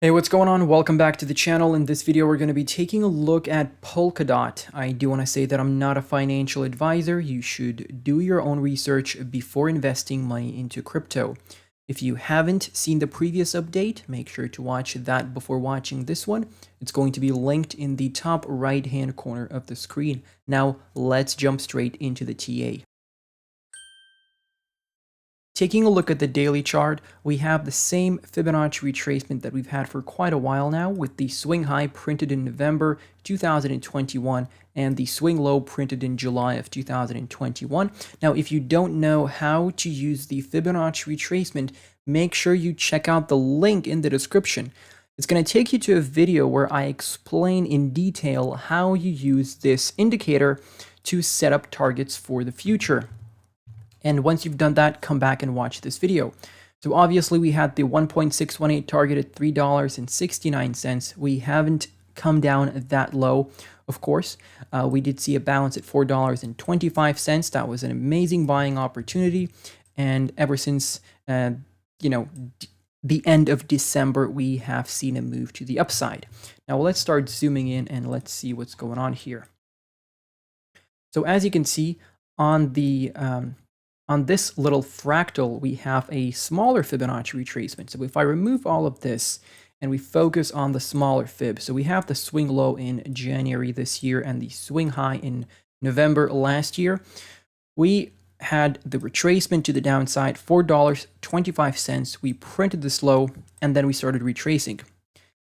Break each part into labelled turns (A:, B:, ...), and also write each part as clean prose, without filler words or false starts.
A: Hey, what's going on? Welcome back to the channel. In this video, we're going to be taking a look at Polkadot. I do want to say that I'm not a financial advisor. You should do your own research before investing money into crypto. If you haven't seen the previous update, make sure to watch that before watching this one. It's going to be linked in the top right-hand corner of the screen. Now, let's jump straight into the TA. Taking a look at the daily chart, we have the same Fibonacci retracement that we've had for quite a while now, with the swing high printed in November 2021 and the swing low printed in July of 2021. Now, if you don't know how to use the Fibonacci retracement, make sure you check out the link in the description. It's going to take you to a video where I explain in detail how you use this indicator to set up targets for the future. And once you've done that, come back and watch this video. So obviously we had the 1.618 target at $3.69. We haven't come down that low, of course. We did see a bounce at $4.25. That was an amazing buying opportunity. And ever since, the end of December, we have seen a move to the upside. Now let's start zooming in and let's see what's going on here. So as you can see on the on this little fractal, we have a smaller Fibonacci retracement. So if I remove all of this and we focus on the smaller fib, so we have the swing low in January this year and the swing high in November last year, we had the retracement to the downside, $4.25. We printed this low and then we started retracing.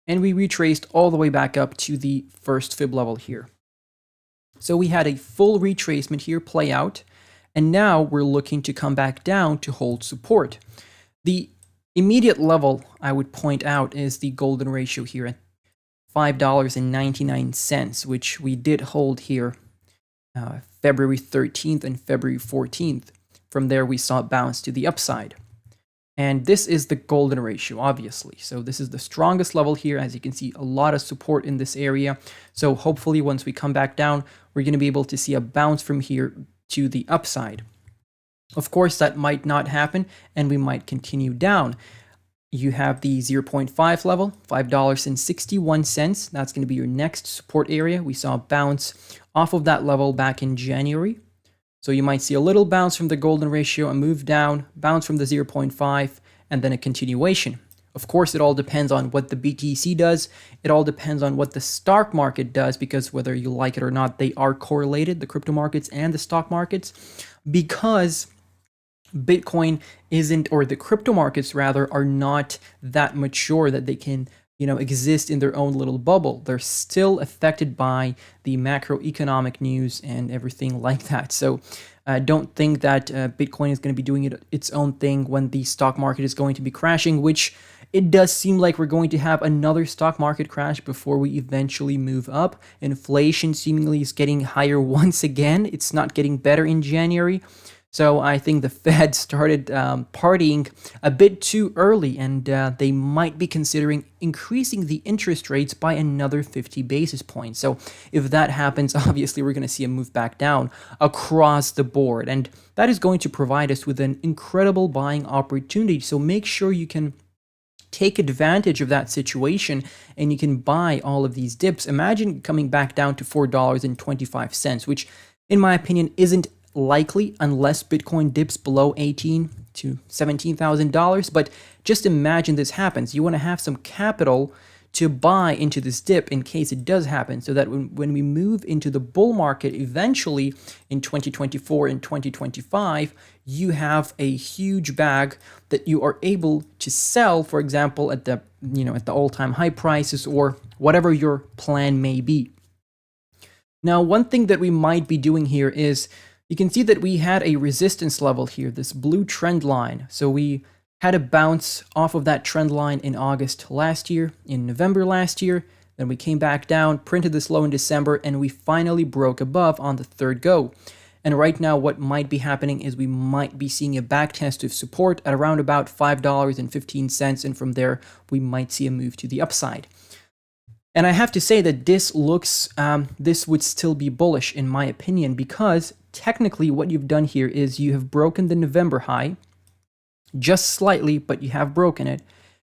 A: And we retraced all the way back up to the first fib level here. So we had a full retracement here play out. And now we're looking to come back down to hold support. The immediate level I would point out is the golden ratio here at $5.99, which we did hold here February 13th and February 14th. From there, we saw it bounce to the upside. And this is the golden ratio, obviously. So this is the strongest level here. As you can see, a lot of support in this area. So hopefully once we come back down, we're going to be able to see a bounce from here to the upside. Of course, that might not happen, and we might continue down. You have the 0.5 level, $5.61. That's going to be your next support area. We saw a bounce off of that level back in January. So you might see a little bounce from the golden ratio, a move down, bounce from the 0.5, and then a continuation. Of course, it all depends on what the BTC does. It all depends on what the stock market does, because whether you like it or not, they are correlated, the crypto markets and the stock markets, because Bitcoin isn't, or the crypto markets rather, are not that mature that they can, exist in their own little bubble. They're still affected by the macroeconomic news and everything like that. So don't think that Bitcoin is going to be doing its own thing when the stock market is going to be crashing, which it does seem like we're going to have another stock market crash before we eventually move up. Inflation seemingly is getting higher once again. It's not getting better in January. So I think the Fed started partying a bit too early, and they might be considering increasing the interest rates by another 50 basis points. So if that happens, obviously we're going to see a move back down across the board, and that is going to provide us with an incredible buying opportunity. So make sure you can take advantage of that situation and you can buy all of these dips. Imagine coming back down to $4.25, which in my opinion isn't likely unless Bitcoin dips below $18,000 to $17,000. But just imagine this happens. You want to have some capital to buy into this dip in case it does happen, so that when we move into the bull market eventually in 2024 and 2025, you have a huge bag that you are able to sell, for example, at the all-time high prices or whatever your plan may be. Now, one thing that we might be doing here is, you can see that we had a resistance level here, this blue trend line. So we had a bounce off of that trend line in August last year, in November last year. Then we came back down, printed this low in December, and we finally broke above on the third go. And right now, what might be happening is we might be seeing a backtest of support at around about $5.15, and from there, we might see a move to the upside. And I have to say that this looks, this would still be bullish in my opinion, because technically what you've done here is you have broken the November high, just slightly, but you have broken it.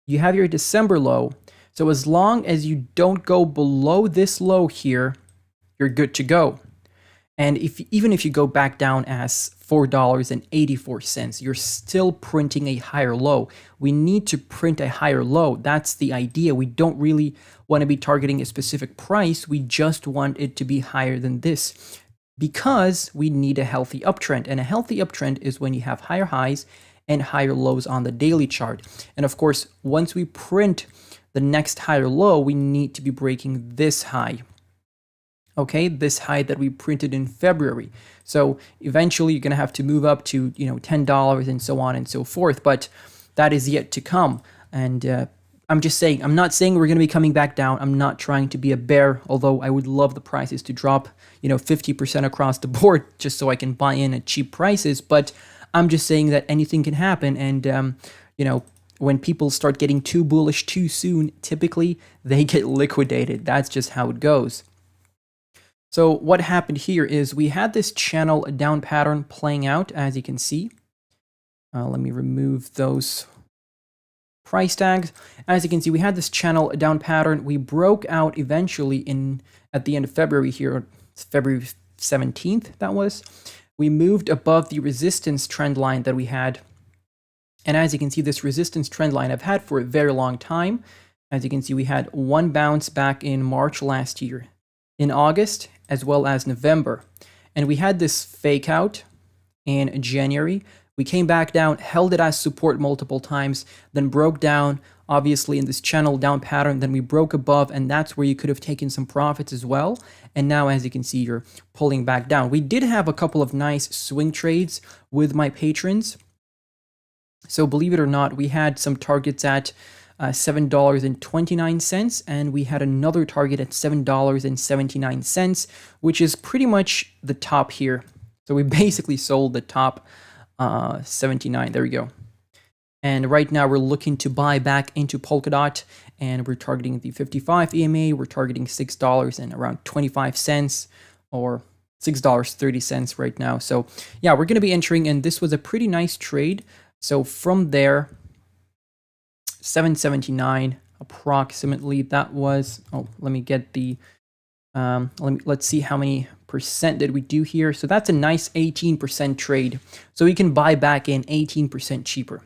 A: You have your December low. So as long as you don't go below this low here, you're good to go. And even if you go back down as $4.84, you're still printing a higher low. We need to print a higher low. That's the idea. We don't really want to be targeting a specific price. We just want it to be higher than this because we need a healthy uptrend. And a healthy uptrend is when you have higher highs and higher lows on the daily chart. And of course, once we print the next higher low, we need to be breaking this high. Okay, this high that we printed in February. So eventually you're going to have to move up to, $10 and so on and so forth, but that is yet to come. And I'm not saying we're going to be coming back down. I'm not trying to be a bear, although I would love the prices to drop, 50% across the board just so I can buy in at cheap prices. But I'm just saying that anything can happen. And, when people start getting too bullish too soon, typically they get liquidated. That's just how it goes. So what happened here is we had this channel down pattern playing out, as you can see. Let me remove those price tags. As you can see, we had this channel down pattern. We broke out eventually at the end of February here, February 17th, that was. We moved above the resistance trend line that we had. And as you can see, this resistance trend line I've had for a very long time. As you can see, we had one bounce back in March last year, in August, as well as November. And we had this fake out in January. We came back down, held it as support multiple times, then broke down, obviously in this channel down pattern, then we broke above, and that's where you could have taken some profits as well. And now, as you can see, you're pulling back down. We did have a couple of nice swing trades with my patrons. So believe it or not, we had some targets at $7.29, and we had another target at $7.79, which is pretty much the top here. So we basically sold the top 79. There we go. And right now we're looking to buy back into Polkadot, and we're targeting the 55 EMA. We're targeting $6 and around 25 cents, or $6.30 right now. So yeah, we're going to be entering, and this was a pretty nice trade. So from there, 779 approximately, that was, let me get the, let's see how many percent did we do here. So that's a nice 18% trade. So we can buy back in 18% cheaper.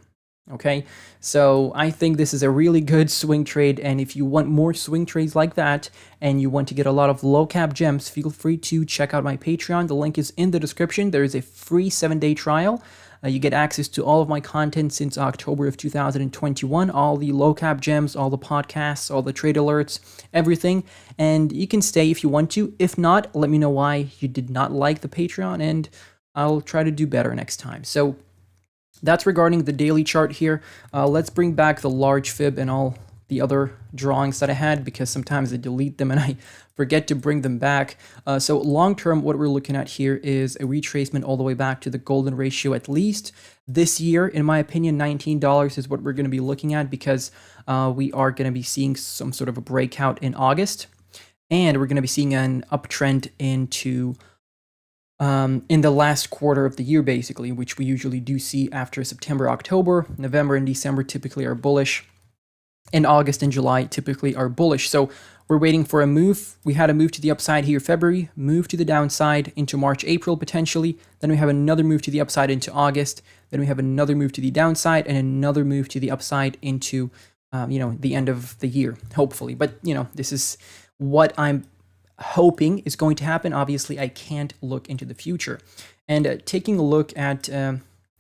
A: Okay, so I think this is a really good swing trade, and if you want more swing trades like that and you want to get a lot of low cap gems, feel free to check out my Patreon. The link is in the description. There is a free 7-day trial. You get access to all of my content since October of 2021, all the low cap gems, all the podcasts, all the trade alerts, everything. And you can stay if you want to. If not, let me know why you did not like the Patreon, and I'll try to do better next time. So that's regarding the daily chart here. Let's bring back the large fib and all the other drawings that I had, because sometimes I delete them and I forget to bring them back. So long term, what we're looking at here is a retracement all the way back to the golden ratio at least. This year, in my opinion, $19 is what we're going to be looking at, because we are going to be seeing some sort of a breakout in August, and we're going to be seeing an uptrend into in the last quarter of the year, basically, which we usually do see after September, October. November and December typically are bullish, and August and July typically are bullish. So we're waiting for a move. We had a move to the upside here February, move to the downside into March, April potentially. Then we have another move to the upside into August. Then we have another move to the downside and another move to the upside into the end of the year, hopefully. But this is what I'm hoping is going to happen. Obviously, I can't look into the future. And taking a look at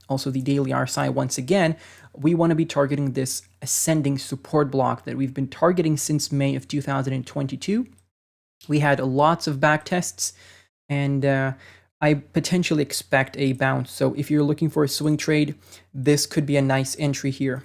A: also the daily RSI once again, we want to be targeting this ascending support block that we've been targeting since May of 2022. We had lots of back tests, and I potentially expect a bounce. So if you're looking for a swing trade, this could be a nice entry here.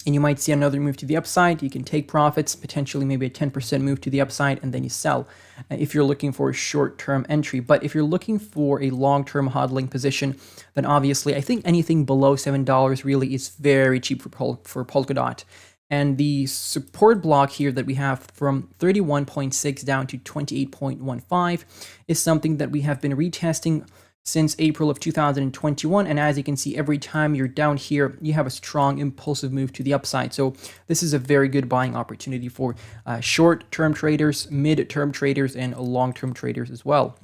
A: And you might see another move to the upside. You can take profits, potentially maybe a 10% move to the upside, and then you sell if you're looking for a short-term entry. But if you're looking for a long-term hodling position, then obviously I think anything below $7 really is very cheap for Polkadot. And the support block here that we have from 31.6 down to 28.15 is something that we have been retesting since April of 2021. And as you can see, every time you're down here, you have a strong impulsive move to the upside. So this is a very good buying opportunity for short-term traders, mid-term traders, and long-term traders as well.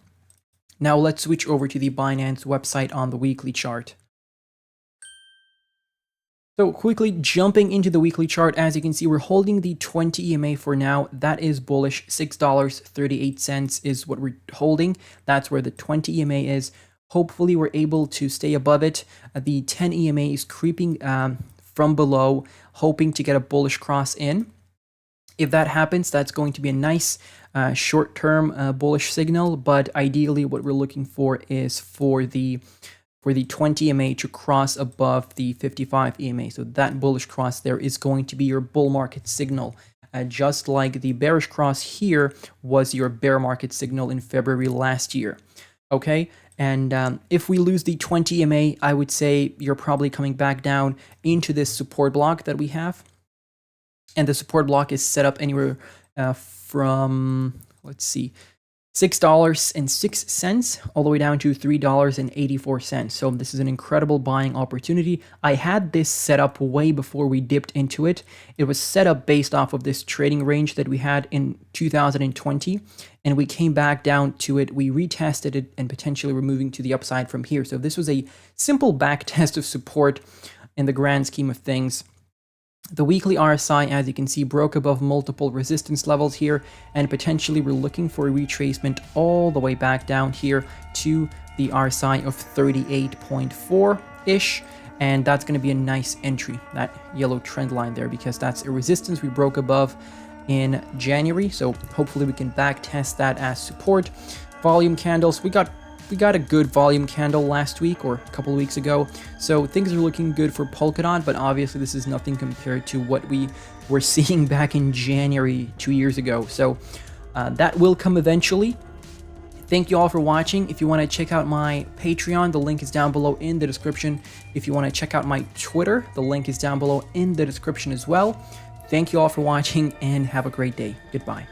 A: Now let's switch over to the Binance website on the weekly chart. So quickly jumping into the weekly chart, as you can see, we're holding the 20 EMA for now. That is bullish. $6.38 is what we're holding. That's where the 20 EMA is. Hopefully we're able to stay above it. The 10 EMA is creeping from below, hoping to get a bullish cross in. If that happens, that's going to be a nice short-term bullish signal, but ideally what we're looking for is for the 20 EMA to cross above the 55 EMA. So that bullish cross there is going to be your bull market signal. Just like the bearish cross here was your bear market signal in February last year. Okay, and if we lose the 20 EMA, I would say you're probably coming back down into this support block that we have. And the support block is set up anywhere from, let's see, $6.06 all the way down to $3.84. So this is an incredible buying opportunity. I had this set up way before we dipped into it. It was set up based off of this trading range that we had in 2020, and we came back down to it. We retested it, and potentially we're moving to the upside from here. So this was a simple back test of support in the grand scheme of things. The weekly RSI, as you can see, broke above multiple resistance levels here, and potentially we're looking for a retracement all the way back down here to the RSI of 38.4-ish, and that's going to be a nice entry, that yellow trend line there, because that's a resistance we broke above in January. So hopefully we can back test that as support. Volume candles, we got a good volume candle last week or a couple of weeks ago, so things are looking good for Polkadot, but obviously this is nothing compared to what we were seeing back in January 2 years ago. So that will come eventually. Thank you all for watching. If you want to check out my Patreon, the link is down below in the description. If you want to check out my Twitter, the link is down below in the description as well. Thank you all for watching, and have a great day. Goodbye.